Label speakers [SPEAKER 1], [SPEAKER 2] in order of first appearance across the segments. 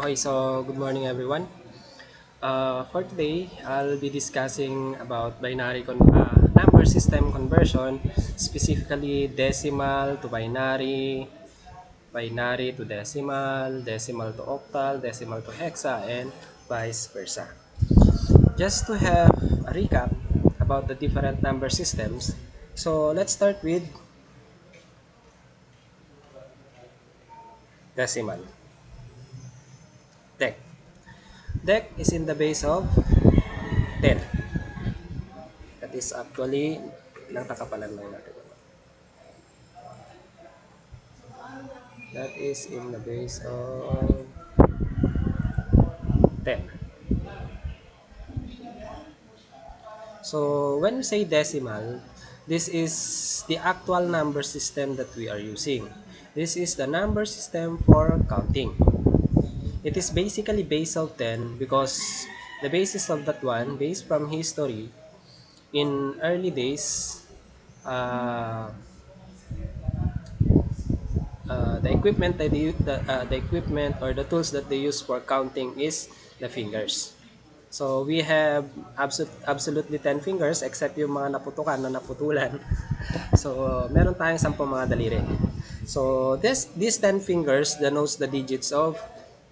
[SPEAKER 1] Okay, so good morning everyone. For today, I'll be discussing about number system conversion, specifically decimal to binary, binary to decimal, decimal to octal, decimal to hexa, and vice versa. Just to have a recap about the different number systems, so let's start with decimal. Dec. Dec is in the base of 10. That is actually, ilang takapalan lang natin. That is in the base of 10. So when we say decimal, this is the actual number system that we are using. This is the number system for counting. It is basically base of 10 because the basis of that one, based from history, in early days, uh, the equipment or the tools that they use for counting is the fingers. So we have absolutely 10 fingers except yung mga naputukan na naputulan. So meron tayong 10 mga daliri. So these 10 fingers denotes the digits of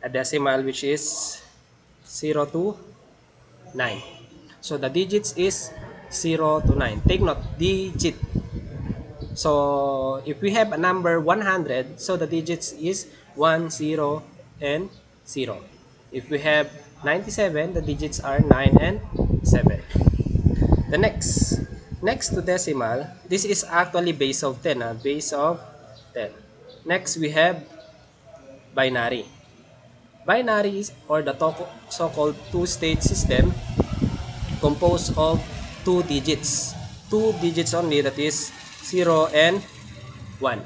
[SPEAKER 1] a decimal, which is 0 to 9. So the digits is 0 to 9. Take note, digit. So if we have a number 100, so the digits is 1, 0, and 0. If we have 97, the digits are 9 and 7. The next to decimal, this is actually base of 10, base of 10. Next, we have binary. Binary is, or the so-called two-stage system, composed of two digits. Two digits only, that is 0 and 1.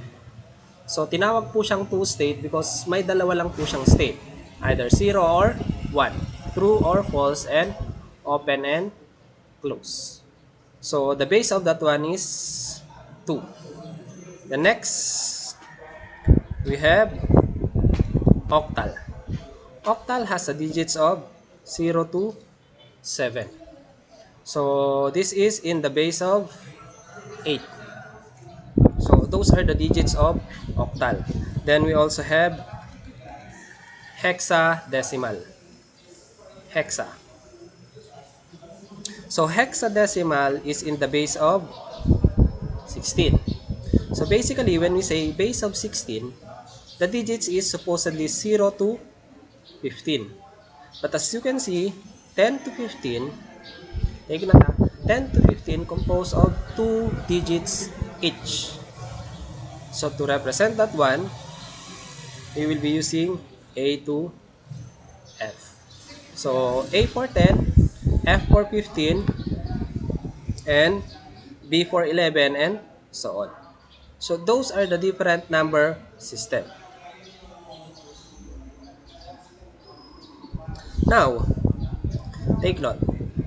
[SPEAKER 1] So, tinawag po siyang two-state because may dalawa lang po siyang state. Either 0 or 1. True or false, and open and close. So, the base of that one is 2. The next, we have octal. Octal has a digits of 0 to 7. So, this is in the base of 8. So, those are the digits of octal. Then, we also have hexadecimal. Hexa. So, hexadecimal is in the base of 16. So, basically, when we say base of 16, the digits is supposedly 0 to 15. But as you can see, 10 to 15, take note, 10 to 15 composed of 2 digits each. So, to represent that one, we will be using A to F. So, A for 10, F for 15, and B for 11, and so on. So, those are the different number system. Now, take note.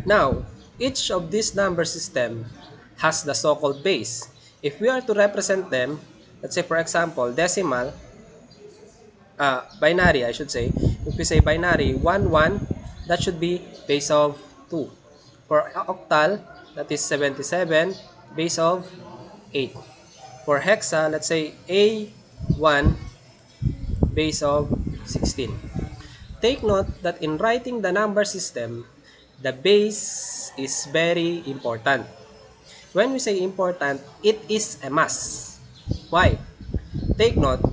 [SPEAKER 1] Now, each of these number system has the so-called base. If we are to represent them, let's say for example, decimal, binary I should say, if we say binary 1, 1, that should be base of 2. For octal, that is 77, base of 8. For hexa, let's say A1, base of 16. Take note that in writing the number system, the base is very important. When we say important, it is a must. Why? Take note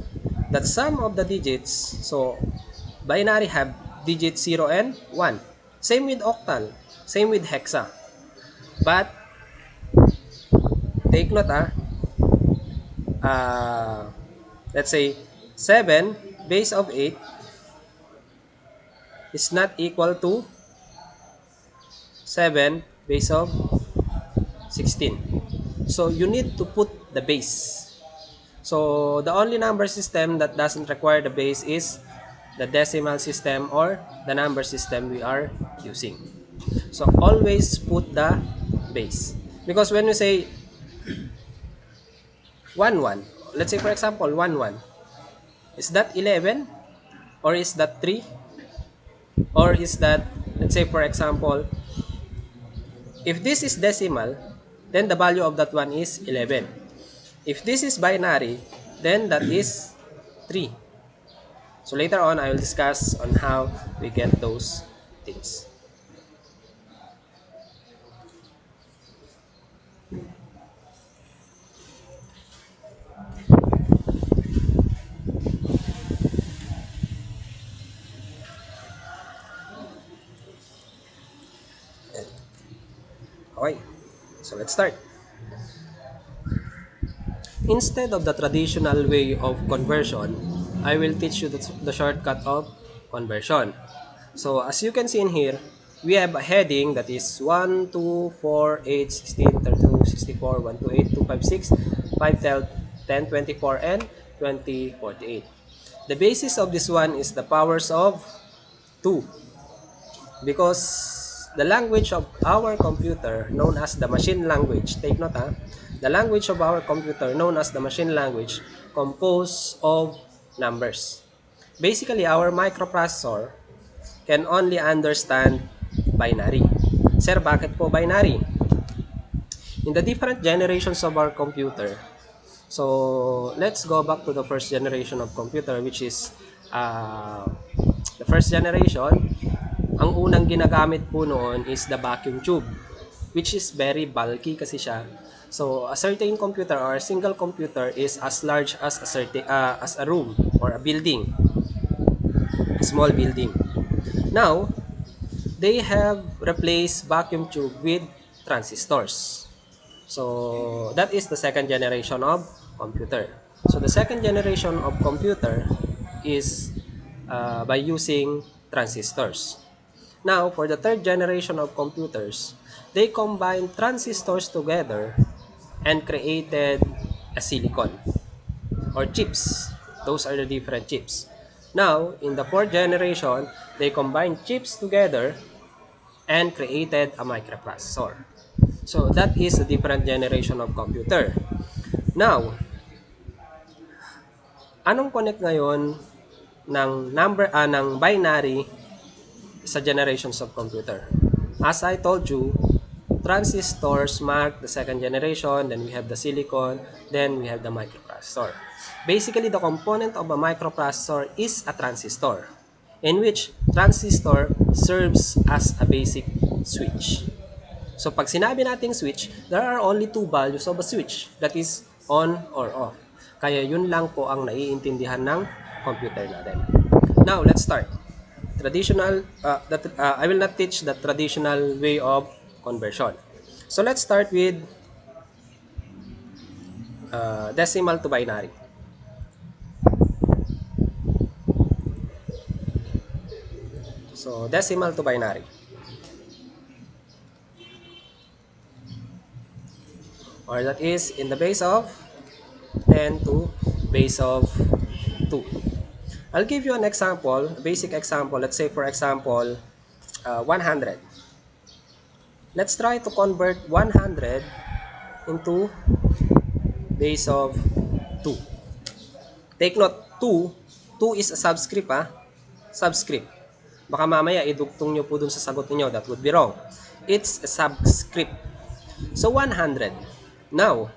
[SPEAKER 1] that some of the digits, so binary have digits 0 and 1. Same with octal, same with hexa. But take note uh, let's say 7 base of 8 is not equal to 7 base of 16. So you need to put the base. So the only number system that doesn't require the base is the decimal system or the number system we are using. So always put the base. Because when we say 1 1, let's say for example 1 1, is that 11 or is that 3? Or is that, let's say for example, if this is decimal, then the value of that one is 11. If this is binary, then that is 3. So later on, I will discuss on how we get those things. Okay, so let's start. Instead of the traditional way of conversion, I will teach you the shortcut of conversion. So as you can see in here, we have a heading that is 1, 2, 4, 8, 16, 32, 64, 128, 256, 512, 10, 24, and 2048. The basis of this one is the powers of 2, because the language of our computer known as the machine language, take note ha, the language of our computer known as the machine language composed of numbers. Basically, our microprocessor can only understand binary. Sir, bakit po binary? In the different generations of our computer, so let's go back to the first generation of computer, which is uh, the first generation. Ang unang ginagamit po noon is the vacuum tube, which is very bulky kasi siya. So a certain computer or a single computer is as large as as a room or a building, a small building. Now, they have replaced vacuum tube with transistors. So that is the second generation of computer. So the second generation of computer is by using transistors. Now, for the third generation of computers, they combined transistors together and created a silicon or chips. Those are the different chips. Now, in the fourth generation, they combined chips together and created a microprocessor. So, that is a different generation of computer. Now, anong connect ngayon ng ng binary sa generations of computer? As I told you, transistors mark the second generation, then we have the silicon, then we have the microprocessor. Basically, the component of a microprocessor is a transistor, in which transistor serves as a basic switch. So pag sinabi nating switch, there are only two values of a switch, that is on or off. Kaya yun lang po ang naiintindihan ng computer natin. Now, let's start. I will not teach the traditional way of conversion. So let's start with decimal to binary. So decimal to binary. Or that is in the base of 10 to base of 2. I'll give you an example, a basic example. Let's say for example, 100. Let's try to convert 100 into base of 2. Take note, 2 is a subscript ha. Subscript. Baka mamaya idugtong nyo po dun sa sagot niyo. That would be wrong. It's a subscript. So 100. Now,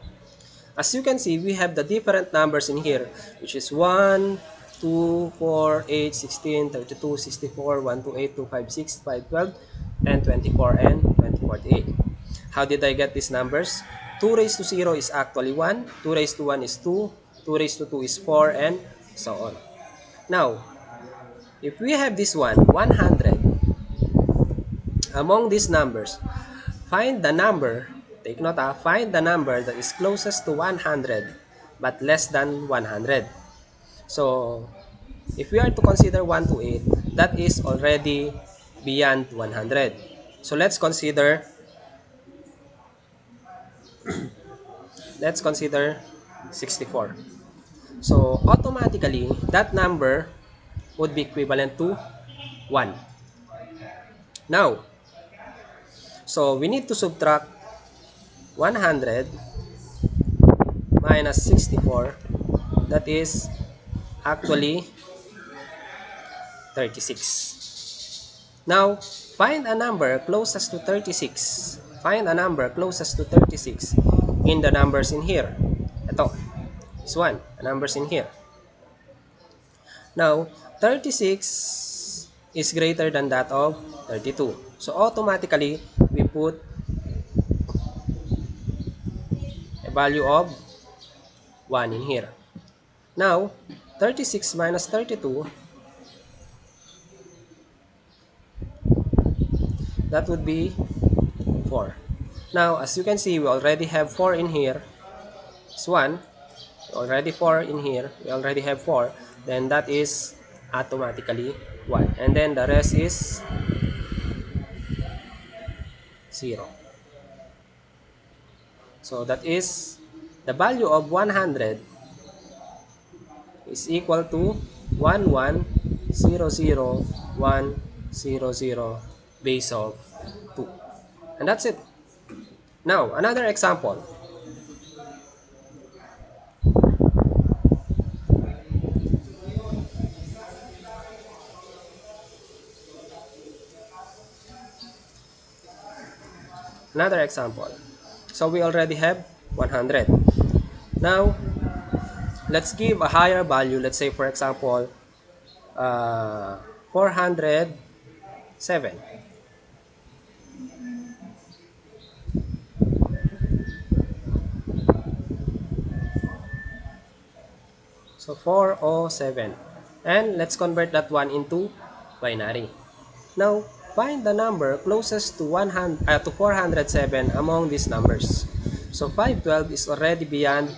[SPEAKER 1] as you can see, we have the different numbers in here, which is 1, 2, 4, 8, 16, 32, 64, 128, 256, 512, and 24, and 2048. How did I get these numbers? 2 raised to 0 is actually 1, 2 raised to 1 is 2, 2 raised to 2 is 4, and so on. Now, if we have this one, 100, among these numbers, find the number, take note find the number that is closest to 100 but less than 100. So, if we are to consider 1 to 8, that is already beyond 100. So, let's consider 64. So, automatically, that number would be equivalent to 1. Now, so we need to subtract 100 minus 64. That is actually 36. Now, find a number closest to 36. Find a number closest to 36 in the numbers in here. Ito, this one, the numbers in here. Now, 36 is greater than that of 32. So, automatically, we put a value of 1 in here. Now, 36 minus 32, that would be 4. Now, as you can see, we already have 4 in here. This one, already 4 in here. We already have 4. Then that is automatically 1. And then the rest is 0. So that is the value of 100 is equal to 1100100 base of 2. And that's it. Now, another example. Another example. So we already have 100. Now, let's give a higher value. Let's say, for example, 407. So 407. And let's convert that one into binary. Now, find the number closest to 407 among these numbers. So 512 is already beyond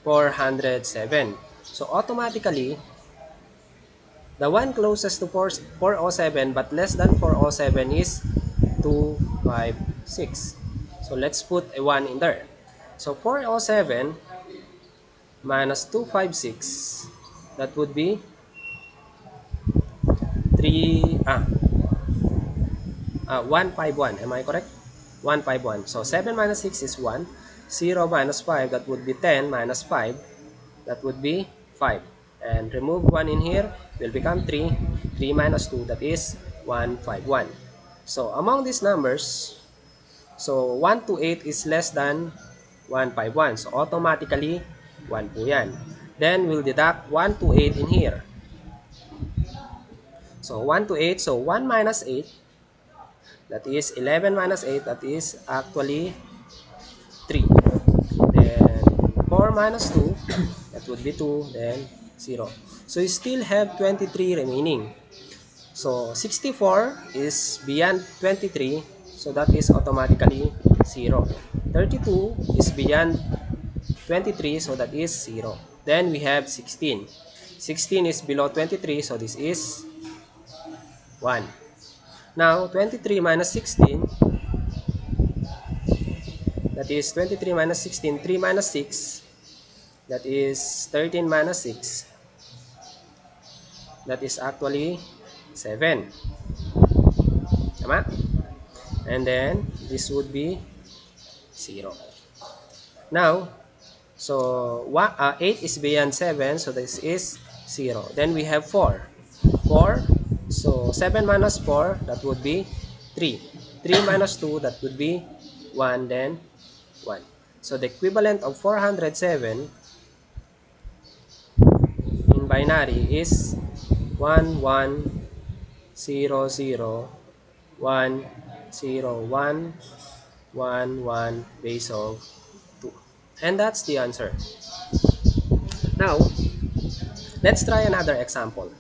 [SPEAKER 1] 407. So automatically, the one closest to 407 but less than 407 is 256. So let's put a 1 in there. So 407 minus 256, that would be 151. Am I correct? 151. So 7 minus 6 is 1. 0 minus 5, that would be 10 minus 5, that would be 5. And remove 1 in here, will become 3. 3 minus 2, that is 151. So among these numbers, so 1 to 8 is less than 151. So automatically, 1 po yan. Then we'll deduct 1 to 8 in here. So 1 to 8, so 1 minus 8, that is 11 minus 8, that is actually 3. Then 4 minus 2, that would be 2, then 0. So you still have 23 remaining. So 64 is beyond 23, so that is automatically 0. 32 is beyond 23, so that is 0. Then we have 16. 16 is below 23, so this is 1. Now, 23 minus 16, that is 23 minus 16, 3 minus 6, that is 13 minus 6, that is actually 7. Tama? And then, this would be 0. Now, so 8 is beyond 7, so this is 0. Then we have 4. 4, so 7 minus 4, that would be 3. 3 minus 2, that would be 1, then 1. So the equivalent of 407 in binary is 1 1 0 0 1 0 1 1 1 base of 2. And that's the answer. Now, let's try another example.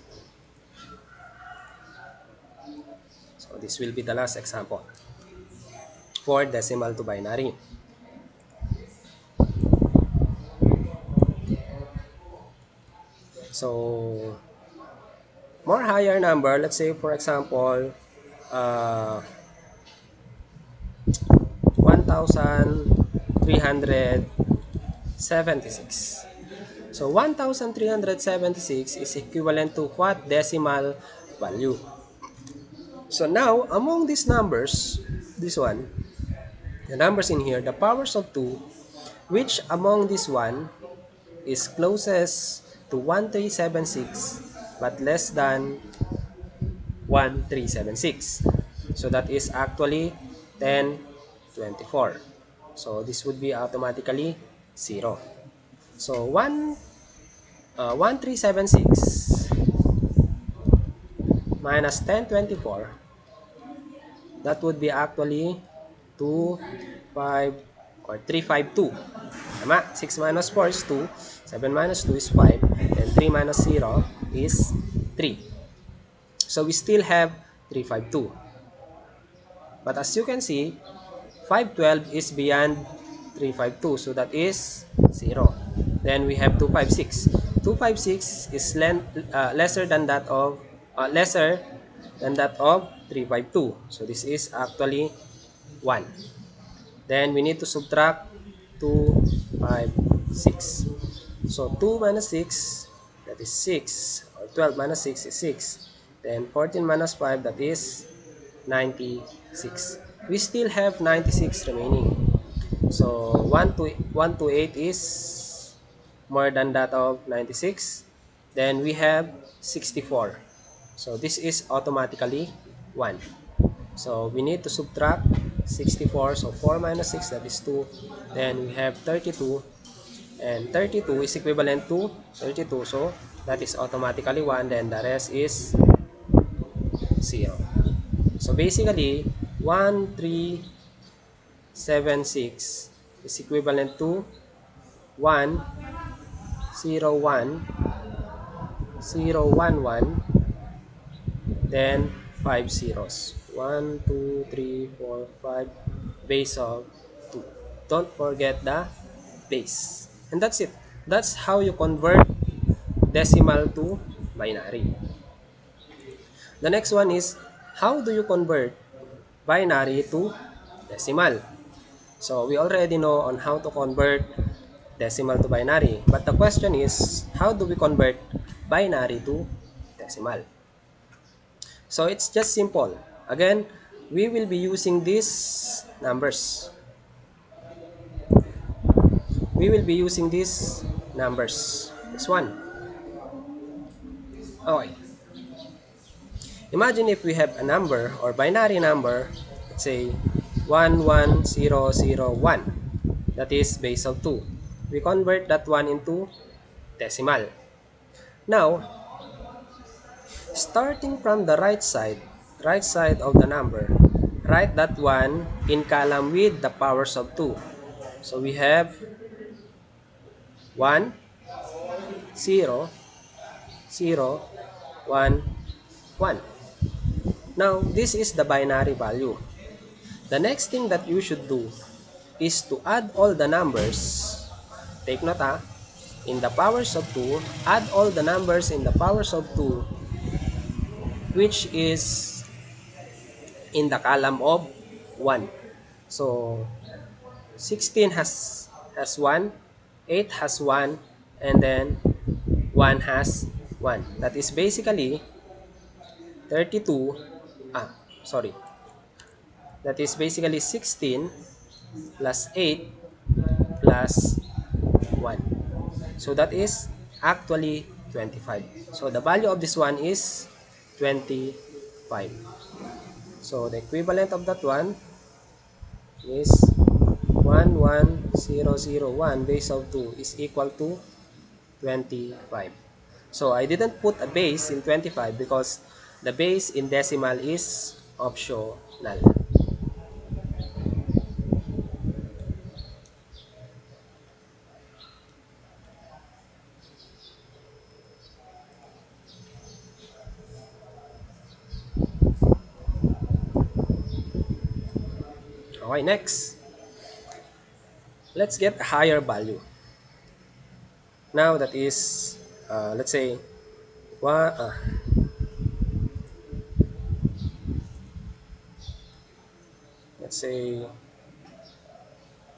[SPEAKER 1] So this will be the last example for decimal to binary. So, more higher number, let's say for example, 1,376. So 1,376 is equivalent to what decimal value? So now, among these numbers, this one, the numbers in here, the powers of 2, which among this one is closest to 1376 but less than 1376? So that is actually 10, 24. So this would be automatically 0. So 1376 minus 1024, that would be actually 2, 5, or 352. Tama? 6 minus 4 is 2, 7 minus 2 is 5, and 3 minus 0 is 3. So we still have 352. But as you can see, 512 is beyond 352, so that is 0. Then we have 256. 256 is lesser than that of 352. So this is actually 1. Then we need to subtract 2, 5, 6. So 2 minus 6, that is 6. Or 12 minus 6 is 6. Then 14 minus 5, that is 96. We still have 96 remaining. So 128 is more than that of 96. Then we have 64. So this is automatically 1. So we need to subtract 64. So 4 minus 6, that is 2. Then we have 32. And 32 is equivalent to 32. So that is automatically 1. Then the rest is 0. So basically, 1376 is equivalent to 1, 0, 1, 0, 1, 1, then 5 zeros. 1, 2, 3, 4, 5, base of 2. Don't forget the base. And that's it. That's how you convert decimal to binary. The next one is, how do you convert binary to decimal? So we already know on how to convert decimal to binary. But the question is, how do we convert binary to decimal? So it's just simple. Again, we will be using these numbers. We will be using these numbers. This one. Okay. Imagine if we have a number or binary number, let's say 11001. That is base of 2. We convert that one into decimal. Now, starting from the right side of the number, write that one in column with the powers of 2. So we have 1, 0, 0, 1, 1. Now, this is the binary value. The next thing that you should do is to add all the numbers. Take note in the powers of 2, add all the numbers in the powers of 2, which is in the column of 1. So 16 has 1, 8 has 1, and then 1 has 1. That is basically 32. Ah, sorry. That is basically 16 plus 8 plus 1. So that is actually 25. So the value of this one is 25. So the equivalent of that one is 11001 base of 2 is equal to 25. So I didn't put a base in 25 because the base in decimal is optional. Okay, next. Let's get a higher value. Now that is, let's say, one, let's say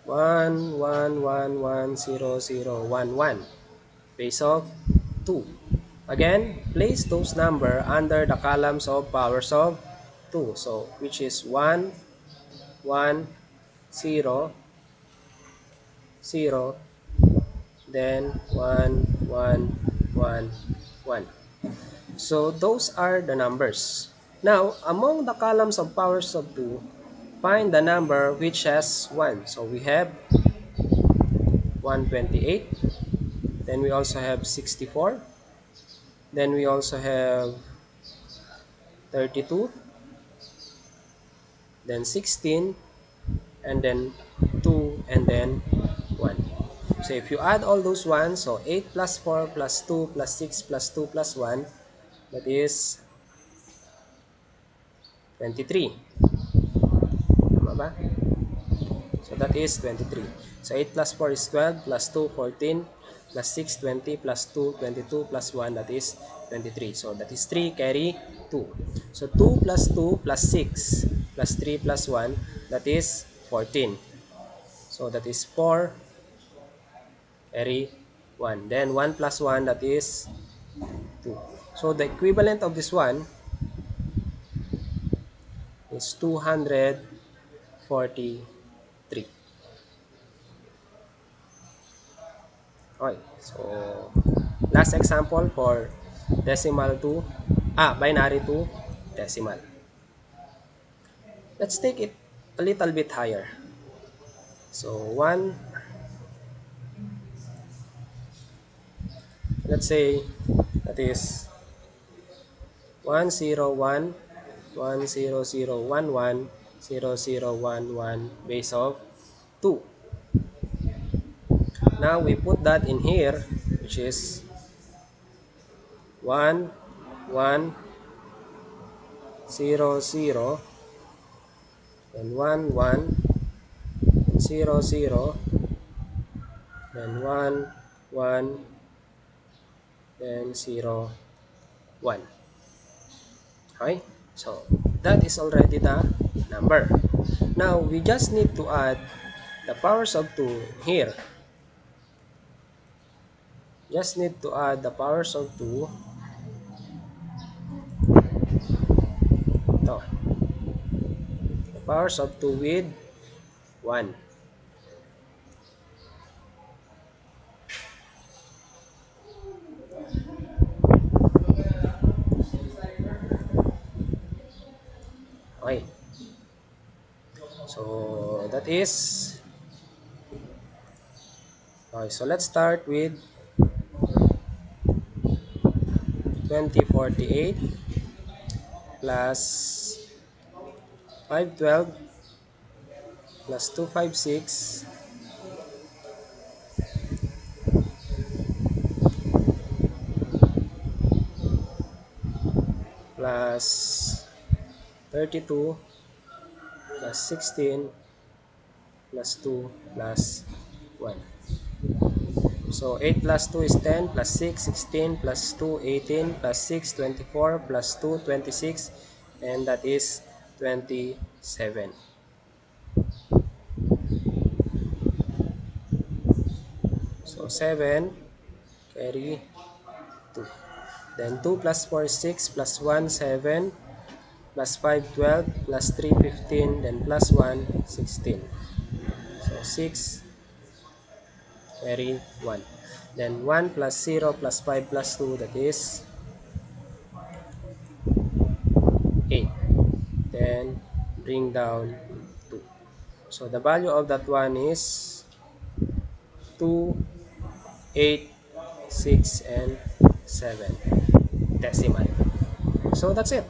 [SPEAKER 1] 1111001 base of 2. Again, place those number under the columns of powers of 2. So which is 1, 1, 0, 0, then 1, 1, 1, 1. So those are the numbers. Now, among the columns of powers of 2, find the number which has 1. So we have 128. Then we also have 64. Then we also have 32. Then 16. And then 2. And then 1. So if you add all those ones, so 8 plus 4 plus 2 plus 6 plus 2 plus 1, that is 23. Tama ba? So that is 23. So 8 plus 4 is 12, plus 2, 14, plus 6, 20, plus 2, 22, plus 1, that is 23. So that is 3, carry 2. So 2 plus 2 plus 6, plus 3 plus 1, that is 14. So that is 4, carry 1. Then 1 plus 1, that is 2. So the equivalent of this one is 243. Okay, so last example for decimal to binary to decimal. Let's take it a little bit higher. So let's say that is 101 10011 0011 base of 2. Now we put that in here, which is 1 1 0 0 and 1 1 0 0, then 1 1, then 0 1. Okay, so that is already the number. Now we just need to add the powers of 2 here. Just need to add the powers of 2. Ito, the powers of 2 with 1. Okay, so that is okay. So let's start with 2048 plus 512 plus 256 plus 32 plus 16 plus 2 plus 1. So 8 plus 2 is 10, plus 6, 16, plus 2, 18, plus 6, 24, plus 2, 26, and that is 27. So 7, carry 2. Then 2 plus 4 is 6, plus 1, 7, plus 5, 12, plus 3, 15, then plus 1, 16. So 6, carry 1. Then 1 plus 0 plus 5 plus 2, that is 8. Then bring down 2. So the value of that one is 2, 8, 6, and 7 decimal. So that's it.